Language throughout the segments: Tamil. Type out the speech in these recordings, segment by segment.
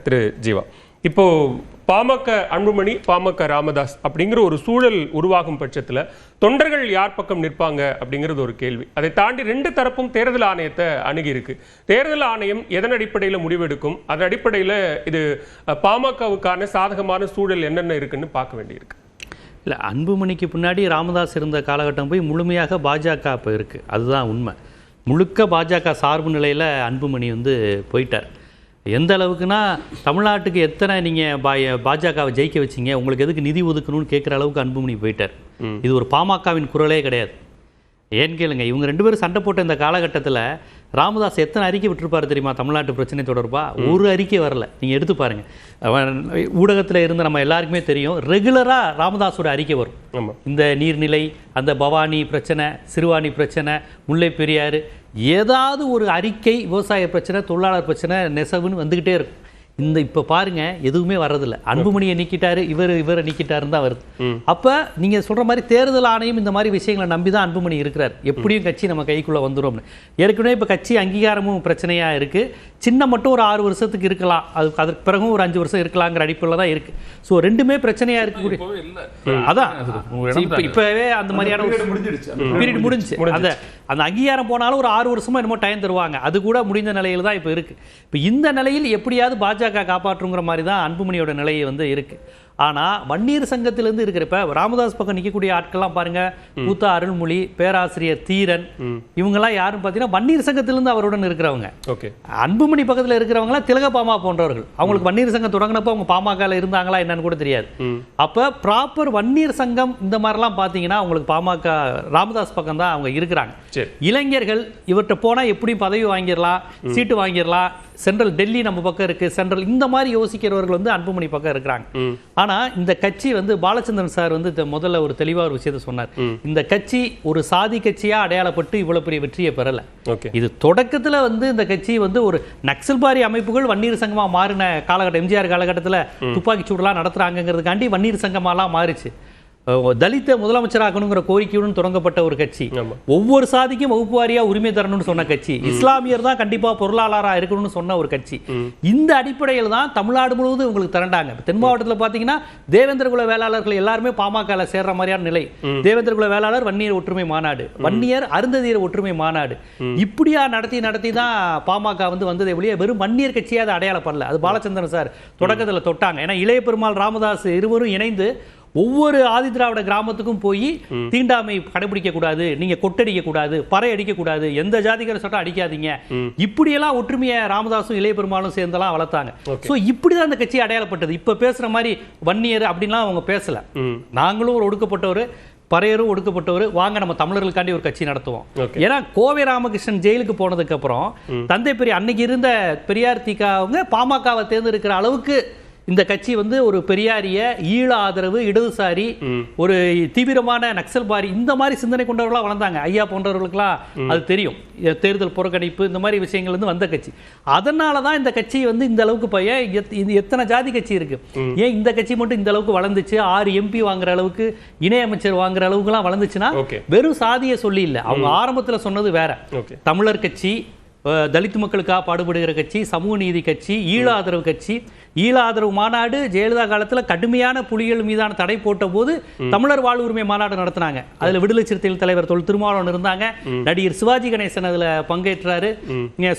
திரு ஜீவா, இப்போ பாமக அன்புமணி, பாமக ராமதாஸ் அப்படிங்கிற ஒரு சூழல் உருவாகும் பட்சத்தில் தொண்டர்கள் யார் பக்கம் நிற்பாங்க அப்படிங்கிறது ஒரு கேள்வி. அதை தாண்டி ரெண்டு தரப்பும் தேர்தல் ஆணையத்தை அணுகி இருக்கு. தேர்தல் ஆணையம் எதன் அடிப்படையில் முடிவெடுக்கும், அதன் அடிப்படையில் இது பாமகவுக்கான சாதகமான சூழல் என்னென்ன இருக்குன்னு பார்க்க வேண்டியிருக்கு. இல்லை, அன்புமணிக்கு பின்னாடி ராமதாஸ் இருந்த காலகட்டம் போய் முழுமையாக பாஜக இப்போ இருக்குது. அதுதான் உண்மை. முழுக்க பாஜக சார்பு நிலையில் அன்புமணி போயிட்டார். எந்த அளவுக்குன்னா, தமிழ்நாட்டுக்கு எத்தனை நீங்கள் பாஜகவை ஜெயிக்க வச்சிங்க, உங்களுக்கு எதுக்கு நிதி ஒதுக்கணும்னு கேட்குற அளவுக்கு அன்புமணி போயிட்டார். இது ஒரு பாமகவின் குரலே கிடையாது. ஏன்னு கேளுங்க, இவங்க ரெண்டு பேரும் சண்டை போட்ட இந்த காலகட்டத்தில் ராமதாஸ் எத்தனை அறிக்கை விட்டுருப்பார் தெரியுமா? தமிழ்நாட்டு பிரச்சனை தொடர்பாக ஒரு அறிக்கை வரல. நீங்கள் எடுத்து பாருங்கள், ஊடகத்தில் இருந்து நம்ம எல்லாருக்குமே தெரியும், ரெகுலராக ராமதாஸோட அறிக்கை வரும். இந்த நீர்நிலை, அந்த பவானி பிரச்சனை, சிறுவாணி பிரச்சனை, முல்லை பெரியாறு, ஏதாவது ஒரு அறிக்கை, விவசாய பிரச்சனை, தொழிலாளர் பிரச்சனை, நெசவுன்னு வந்துக்கிட்டே இருக்கும். இப்போ பாருங்க, எதுவுமே வர்றதில்லை. அன்புமணியை நீக்கிட்டாரு, இவரை நீக்கிட்டாருன்னு தான் வருது. அப்போ நீங்கள் சொல்கிற மாதிரி தேர்தல் ஆணையம் இந்த மாதிரி விஷயங்களை நம்பி தான் அன்புமணி இருக்கிறார். எப்படியும் கட்சி நம்ம கைக்குள்ளே வந்துடும். ஏற்கனவே இப்போ கட்சி அங்கீகாரமும் பிரச்சனையாக இருக்குது. சின்ன மட்டும் ஒரு 6 வருஷத்துக்கு இருக்கலாம், அதுக்கு பிறகும் ஒரு 5 வருஷம் இருக்கலாங்கிற அடிப்படையில் தான் இருக்குது. ஸோ ரெண்டுமே பிரச்சனையாக இருக்கக்கூடிய அதான் இப்போவே அந்த மாதிரியான பீரியட் முடிஞ்சிச்சு. அந்த அங்கீகாரம் போனாலும் ஒரு 6 வருஷமா என்னமோ டைம் தருவாங்க. அது கூட முடிந்த நிலையில் தான் இப்போ இருக்குது. இப்போ இந்த நிலையில் எப்படியாவது பாஜக காப்பாற்றுங்கிற மாதிரி தான் அன்புமணியோட நிலையை இருக்கு. ஆனால் வன்னியர் சங்கத்திலேருந்து இருக்கிறப்ப ராமதாஸ் பக்கம் நிற்கக்கூடிய ஆட்கள்லாம் பாருங்க, மூத்த அருள்மொழி, பேராசிரியர் தீரன், இவங்கெல்லாம் யாரும் பார்த்தீங்கன்னா வன்னியர் சங்கத்திலேருந்து அவருடன் இருக்கிறவங்க. அன்புமணி பக்கத்தில் இருக்கிறவங்களாம் திலக பாமா போன்றவர்கள். அவங்களுக்கு வன்னியர் சங்கம் தொடங்கினப்போ அவங்க பாமகவில் இருந்தாங்களா என்னன்னு கூட தெரியாது. அப்போ ப்ராப்பர் வன்னியர் சங்கம் இந்த மாதிரிலாம் பார்த்தீங்கன்னா அவங்களுக்கு பாமக ராமதாஸ் பக்கம் தான் அவங்க இருக்கிறாங்க. இளைஞர்கள் இவர்கிட்ட போனால் எப்படியும் பதவி வாங்கிடலாம், சீட்டு வாங்கிடலாம், சென்ட்ரல் டெல்லி நம்ம பக்கம் இருக்கு, சென்ட்ரல் இந்த மாதிரி யோசிக்கிறவர்கள் அன்புமணி பக்கம் இருக்கிறாங்க. ஆனா இந்த கட்சி பாலச்சந்திரன் சார் முதல்ல ஒரு தெளிவா ஒரு விஷயத்தை சொன்னார். இந்த கட்சி ஒரு சாதி கட்சியா அடையாளப்பட்டு இவ்வளவு பெரிய வெற்றியை பெறல. இது தொடக்கத்துல இந்த கட்சி ஒரு நக்சல்பாரி அமைப்புகள் வன்னியர் சங்கமா மாறின காலகட்டம், எம்ஜிஆர் காலகட்டத்தில் துப்பாக்கி சூடெல்லாம் நடத்துறாங்கிறதுக்காண்டி வன்னியர் சங்கமாலாம் மாறிச்சு. தலித்த முதலமைச்சராகணுங்கிற கோரிக்கையுடன் தொடங்கப்பட்ட ஒரு கட்சி, ஒவ்வொரு சாதிக்கும் வகுப்பு வாரியா உரிமை தரணும்னு சொன்ன கட்சி, இஸ்லாமியர் தான் கண்டிப்பா பொருளாளராக இருக்கணும்னு சொன்ன ஒரு கட்சி. இந்த அடிப்படையில் தான் தமிழ்நாடு முழுவதும் உங்களுக்கு திரண்டாங்க. தென் மாவட்டத்தில் பாத்தீங்கன்னா தேவேந்திர குல வேளாளர்கள் எல்லாருமே பாமக சேர்ற மாதிரியான நிலை. தேவேந்திர குல வேளாளர் வன்னியர் ஒற்றுமை மாநாடு, வன்னியர் அருந்ததியர் ஒற்றுமை மாநாடு, இப்படியா நடத்தி தான் பாமக வந்ததை ஒழிய வெறும் வன்னியர் கட்சியா அதை அடையாளப்படல. அது பாலச்சந்திரன் சார் தொடக்கத்தில் தொட்டாங்க. ஏன்னா இளைய பெருமாள், ராமதாஸ் இருவரும் இணைந்து ஒவ்வொரு ஆதி திராவிட கிராமத்துக்கும் போய் தீண்டாமை கடைபிடிக்க கூடாது, நீங்க கொட்டடிக்க கூடாது, பறை அடிக்க கூடாது, எந்த ஜாதிகார சட்டம் அடிக்காதீங்க, இப்படியெல்லாம் ஒற்றுமையை ராமதாசும் இளைய பெருமாளும் சேர்ந்தெல்லாம் வளர்த்தாங்க. ஸோ இப்படிதான் அந்த கட்சி அடையாளப்பட்டது. இப்ப பேசுற மாதிரி வன்னியர் அப்படின்லாம் அவங்க பேசல. நாங்களும் ஒரு ஒடுக்கப்பட்டவர், பறையரும் ஒடுக்கப்பட்டவர், வாங்க நம்ம தமிழர்களுக்காண்டி ஒரு கட்சி நடத்துவோம். ஏன்னா கோவை ராமகிருஷ்ணன் ஜெயிலுக்கு போனதுக்கு அப்புறம் தந்தை பெரிய அன்னைக்கு இருந்த பெரியார் திகாவங்க பாமகவை தேர்ந்தெடுக்கிற அளவுக்கு இந்த கட்சி ஒரு பெரியாரிய, ஈழ ஆதரவு, இடதுசாரி, ஒரு தீவிரமான நக்சல்பாரி, இந்த மாதிரி சிந்தனை கொண்டவர்களாக வளர்ந்தாங்க. ஐயா போன்றவர்களுக்கெல்லாம் அது தெரியும். தேர்தல் புறக்கணிப்பு இந்த மாதிரி விஷயங்கள் வந்த கட்சி. அதனால தான் இந்த கட்சி இந்த அளவுக்கு எத்தனை ஜாதி கட்சி இருக்கு, ஏன் இந்த கட்சி மட்டும் இந்த அளவுக்கு வளர்ந்துச்சு, 6 MP வாங்குற அளவுக்கு, இணையமைச்சர் வாங்குற அளவுக்குலாம் வளர்ந்துச்சுன்னா வெறும் சாதியை சொல்லி இல்லை. அவங்க ஆரம்பத்தில் சொன்னது வேற. தமிழர் கட்சி, தலித் மக்களுக்காக பாடுபடுகிற கட்சி, சமூக நீதி கட்சி, ஈழ ஆதரவு கட்சி, ஈழ ஆதரவு மாநாடு ஜெயலலிதா காலத்தில் கடுமையான புலிகள் மீதான தடை போட்ட போது தமிழர் வாழ் உரிமை மாநாடு நடத்தினாங்க. அதுல விடுதலை சிறுத்தைகள் தலைவர் தொல் திருமாவளவன் இருந்தாங்க, நடிகர் சிவாஜி கணேசன் அதுல பங்கேற்றாரு,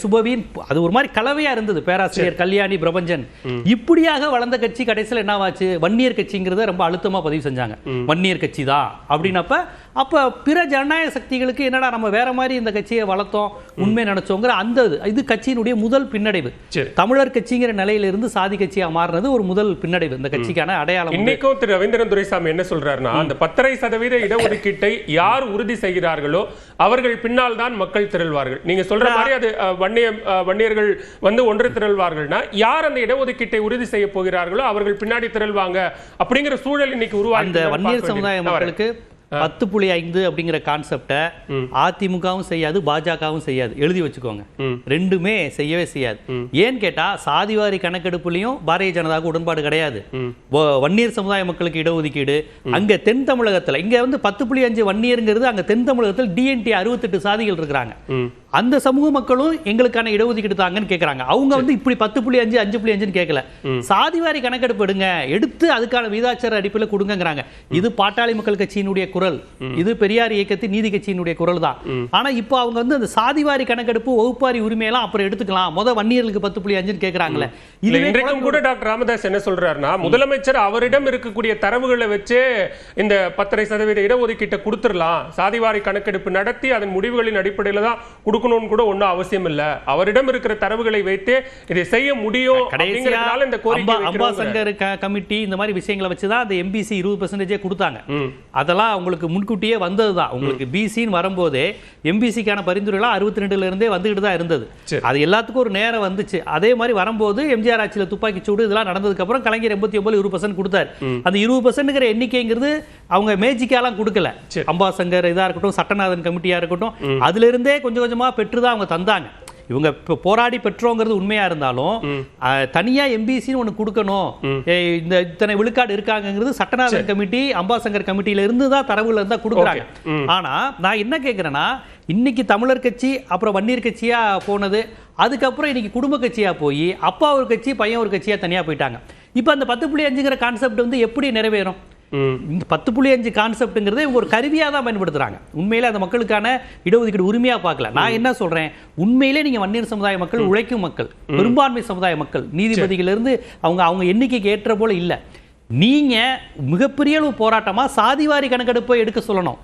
சுபவீன், அது ஒரு மாதிரி கலவையா இருந்தது, பேராசிரியர் கல்யாணி, பிரபஞ்சன், இப்படியாக வளர்ந்த கட்சி கடைசியில் என்னவாச்சு, வன்னியர் கட்சிங்கிறத ரொம்ப அழுத்தமா பதிவு செஞ்சாங்க. வன்னியர் கட்சி தான் அப்படின்னப்ப அப்ப பிற ஜனநாயக சக்திகளுக்கு என்னடா நம்ம வேற மாதிரி இந்த கட்சியை வளர்த்தோம், உண்மை நினைச்சோங்கிற அந்த இது கட்சியினுடைய முதல் பின்னடைவு. தமிழர் கட்சிங்கிற நிலையிலிருந்து சாதி கட்சியா மாறினது ஒரு முதல் பின்னடைவு இந்த கட்சிக்கான அடையாளம். இன்னைக்கும் திரு ரவீந்திரன் துரைசாமி என்ன சொல்றாருன்னா, அந்த 10% இடஒதுக்கீட்டை யார் உறுதி செய்கிறார்களோ அவர்கள் பின்னால் தான் மக்கள் திரள்வார்கள். நீங்க சொல்ற மாதிரி அது வன்னியர்கள் ஒன்று திரள்வார்கள்னா யார் அந்த இடஒதுக்கீட்டை உறுதி செய்ய போகிறார்களோ அவர்கள் பின்னாடி திரள்வாங்க அப்படிங்கிற சூழல் இன்னைக்கு உருவாகி அந்த வன்னியர் சமுதாய மக்களுக்கு 10.5 அப்படிங்கிற கான்செப்டை அதிமுகவும் செய்யாது, பாஜகவும் செய்யாது. எழுதி வச்சுக்கோங்க, ரெண்டுமே செய்யவே செய்யாது. ஏன்னு கேட்டா சாதிவாரி கணக்கெடுப்புலையும் பாரதிய ஜனதாவுக்கு உடன்பாடு கிடையாது. வன்னியர் சமுதாய மக்களுக்கு இடஒதுக்கீடு அங்க தென் தமிழகத்துல, இங்க 10.5 வன்னியருங்கிறது, அங்க தென் தமிழகத்தில் டிஎன்டி 68 சாதிகள் இருக்கிறாங்க. அந்த சமூக மக்களும் எங்களுக்கான இடஒதுக்கீடு தாங்கன்னு கேட்கறாங்க. அவங்க வந்து இப்படி 10.5 5.5 கேட்கல, சாதிவாரி கணக்கெடுப்பு எடுத்து அதுக்கான விகிதாச்சார அடிப்படையில் கொடுங்கறாங்க. இது பாட்டாளி மக்கள் கட்சியினுடைய குரல், இது பெரியார் இயக்கத்தின் நீதி கட்சியினுடைய குரல் தான். ஆனா இப்போ அவங்க வந்து அந்த சாதிவாரி கணக்கெடுப்பு வகுப்பாரி உரிமையெல்லாம் அப்புறம் எடுத்துக்கலாம், வன்னியர்களுக்கு 10.5 கேட்கறாங்களே. இன்றைக்கும் கூட டாக்டர் ராமதாஸ் என்ன சொல்றாருன்னா, முதலமைச்சர் அவரிடம் இருக்கக்கூடிய தரவுகளை வச்சு இந்த 10% இடஒதுக்கீட்டை கொடுத்துடலாம், சாதிவாரி கணக்கெடுப்பு நடத்தி அதன் முடிவுகளின் அடிப்படையில் தான் கொடுக்கணும்னு கூட ஒன்றும் அவசியம் இல்ல, அவரிடம் இருக்கிற தரவுகளை வைத்து இதை செய்ய முடியும் அப்படிங்கறதால இந்த கோரிக்கை அம்பாசங்கர் கமிட்டி இந்த மாதிரி விஷயங்களை வச்சு தான் அந்த எம்பிசி 20% கொடுத்தாங்க. அதெல்லாம் உங்களுக்கு முன்கூட்டியே வந்ததுதான். உங்களுக்கு பிசின்னு வரும்போதே எம்பிசிக்கான பரிந்துரைலாம் 62ல இருந்தே வந்துகிட்டு தான் இருந்தது. அது எல்லாத்துக்கும் ஒரு நேரம் வந்துச்சு. அதே மாதிரி வரும்போது எம்ஜிஆர் ஆட்சியில் துப்பாக்கி சூடு இதெல்லாம் நடந்ததுக்கு அப்புறம் கலைஞர் 89 20% கொடுத்தாரு. அந்த 20% எண்ணிக்கைங்கிறது அவங்க மேஜிக்காலாம் கொடுக்கல. அம்பாசங்கர் இதா இருக்கட்டும், சட்டநாதன் கமிட்டியா இருக்கட்டும், அதுல இருந்தே கொஞ்சம் கொஞ்சமா பெற்றுதான் அவங்க தந்தாங்க. இவங்க போராடி பெற்றோங்கிறது உண்மையா இருந்தாலும் தனியா எம்பிசின்னு ஒண்ணு கொடுக்கணும், இந்த இத்தனை விழுக்காடு இருக்காங்கிறது சட்டநாதன் கமிட்டி அம்பாசங்கர் கமிட்டியில இருந்து தான் தரவுல இருந்தா கொடுக்குறாங்க. ஆனா நான் என்ன கேட்கிறேன்னா, இன்னைக்கு தமிழர் கட்சி அப்புறம் வன்னியர் கட்சியா போனது, அதுக்கப்புறம் இன்னைக்கு குடும்ப கட்சியா போய் அப்பா ஒரு கட்சி பையன் ஒரு கட்சியா தனியா போயிட்டாங்க. இப்போ அந்த 10.5ங்கிற கான்செப்ட் வந்து எப்படி நிறைவேறும்? 10.5 கான்செப்ட்ங்கிறத இவங்க ஒரு கருவியாக தான் பயன்படுத்துறாங்க. உண்மையிலே அந்த மக்களுக்கான இடஒதுக்கீடு உரிமையா பார்க்கல. நான் என்ன சொல்றேன், உண்மையிலே நீங்க வன்னியர் சமுதாய மக்கள், உழைக்கும் மக்கள், பெரும்பான்மை சமுதாய மக்கள், நீதிபதிகளிலிருந்து அவங்க எண்ணிக்கைக்கு ஏற்ற போல இல்ல. நீங்க மிகப்பெரிய அளவு போராட்டமா சாதிவாரி கணக்கெடுப்பை எடுக்க சொல்லணும்.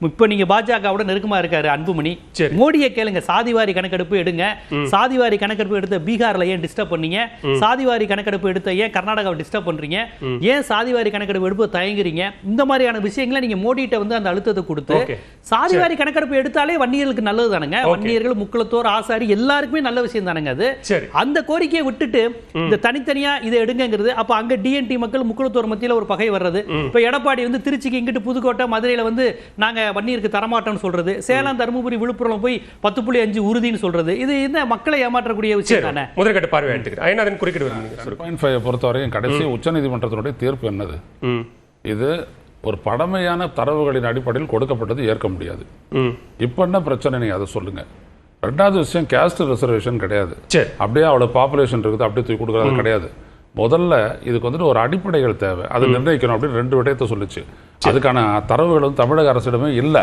இப்ப நீங்க பாஜகவோட நெருக்கமா இருக்காரு அன்புமணி, மோடியை கேளுங்க, சாதிவாரி கணக்கெடுப்பு எடுங்க. சாதிவாரி கணக்கெடுப்பு எடுத்த பீகார்ல ஏன் டிஸ்டர்ப் பண்ணீங்க? சாதிவாரி கணக்கெடுப்பு எடுத்த ஏன் கர்நாடகாவை டிஸ்டர்ப் பண்றீங்க? ஏன் சாதிவாரி கணக்கெடுப்பு எடுப்பு தயங்குறீங்க? இந்த மாதிரியான விஷயங்களை நீங்க மோடிட்ட வந்து அந்த அழுத்தத்தை கொடுத்து சாதிவாரி கணக்கெடுப்பு எடுத்தாலே வன்னியர்களுக்கு நல்லது தானுங்க. வன்னியர்கள், முக்குளத்தோர், ஆசாரி எல்லாருக்குமே நல்ல விஷயம் தானுங்க அது. அந்த கோரிக்கையை விட்டுட்டு இந்த தனித்தனியா இதை எடுங்கிறது, அப்ப அங்க டிஎன்டி மக்கள் முக்குளத்தோர் மத்தியில ஒரு பகை வர்றது. இப்ப எடப்பாடி வந்து திருச்சிக்கு இங்கிட்டு புதுக்கோட்டை மதுரையில வந்து நாங்க வன்னியருக்கு தரமாட்டோம்னு சொல்றது, சேலம் தருமபுரி விழுப்புரம் போய் 10.5 உறுதின்னு சொல்றது, இது இந்த மக்களை ஏமாற்றக்கூடிய விஷயம் தானே. முதற்கட்ட பார்வை எடுத்துக்கிறேன். குறுக்கிட்டு 6.5 பொறுத்தவரையும் கடைசி உச்சநீதிமன்றத்தினுடைய தீர்ப்பு என்னது? இது ஒரு பழமையான தரவுகளின் அடிப்படையில் கொடுக்கப்பட்டது, ஏற்க முடியாது. இப்ப என்ன பிரச்சனை நீங்க அதை சொல்லுங்க. ரெண்டாவது விஷயம், கேஸ்ட் ரிசர்வேஷன் கிடையாது. அப்படியே அவ்வளவு பாப்புலேஷன் இருக்குது அப்படியே தூக்கி கொடுக்கறது கிடையாது. முதல்ல இதுக்கு வந்துட்டு ஒரு அடிப்படைகள் தேவை, அது நிர்ணயிக்கணும் அப்படின்னு 2 விடயத்தை சொல்லிச்சு. அதுக்கான தரவுகளும் தமிழக அரசிடமே இல்லை.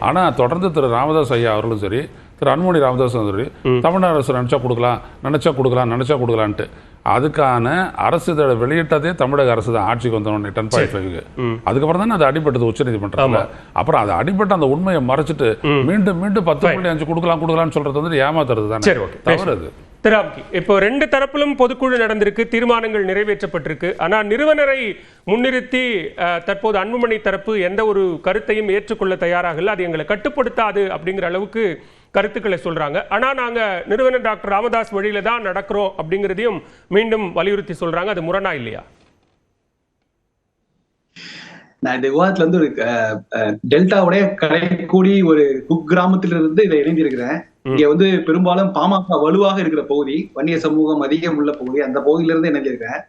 ஆனா தொடர்ந்து திரு ராமதாஸ் ஐயா அவர்களும் சரி, திரு அன்புமணி ராமதாஸும் சரி, தமிழக அரசு நினைச்சா கொடுக்கலான்ட்டு அதுக்கான அரசு இதை வெளியிட்டதே தமிழக அரசு தான் ஆட்சிக்கு வந்தோடனே 10.5. அதுக்கப்புறம் தானே அது அடிபட்டது உச்ச நீதிமன்றத்தில். அப்புறம் அது அடிபட்ட அந்த உண்மையை மறைச்சிட்டு மீண்டும் 10.5 கொடுக்கலாம்னு சொல்றது வந்து ஏமாத்துறது தானே, தவறு அது. இப்போ 2 தரப்பிலும் பொதுக்குழு நடந்திருக்கு, தீர்மானங்கள் நிறைவேற்றப்பட்டிருக்கு. ஆனா நிறுவனரை முன்னிறுத்தி தற்போது அன்புமணி தரப்பு எந்த ஒரு கருத்தையும் ஏற்றுக்கொள்ள தயாராக இல்லை, அது எங்களை கட்டுப்படுத்தாது அப்படிங்கிற அளவுக்கு கருத்துக்களை சொல்றாங்க. ஆனா நாங்க நிறுவனர் டாக்டர் ராமதாஸ் வழியில தான் நடக்கிறோம் அப்படிங்கிறதையும் மீண்டும் வலியுறுத்தி சொல்றாங்க. அது முரணா இல்லையா? நான் இந்த விவாதத்துல வந்து ஒரு டெல்டாவுடைய கடைக்கூடி ஒரு குக்கிராமத்திலிருந்து இதை இணைந்திருக்கிறேன். இங்க வந்து பெரும்பாலும் பாமக வலுவாக இருக்கிற பகுதி, வன்னிய சமூகம் அதிகம் உள்ள பகுதி, அந்த பகுதியிலிருந்து இணைஞ்சிருக்கேன்.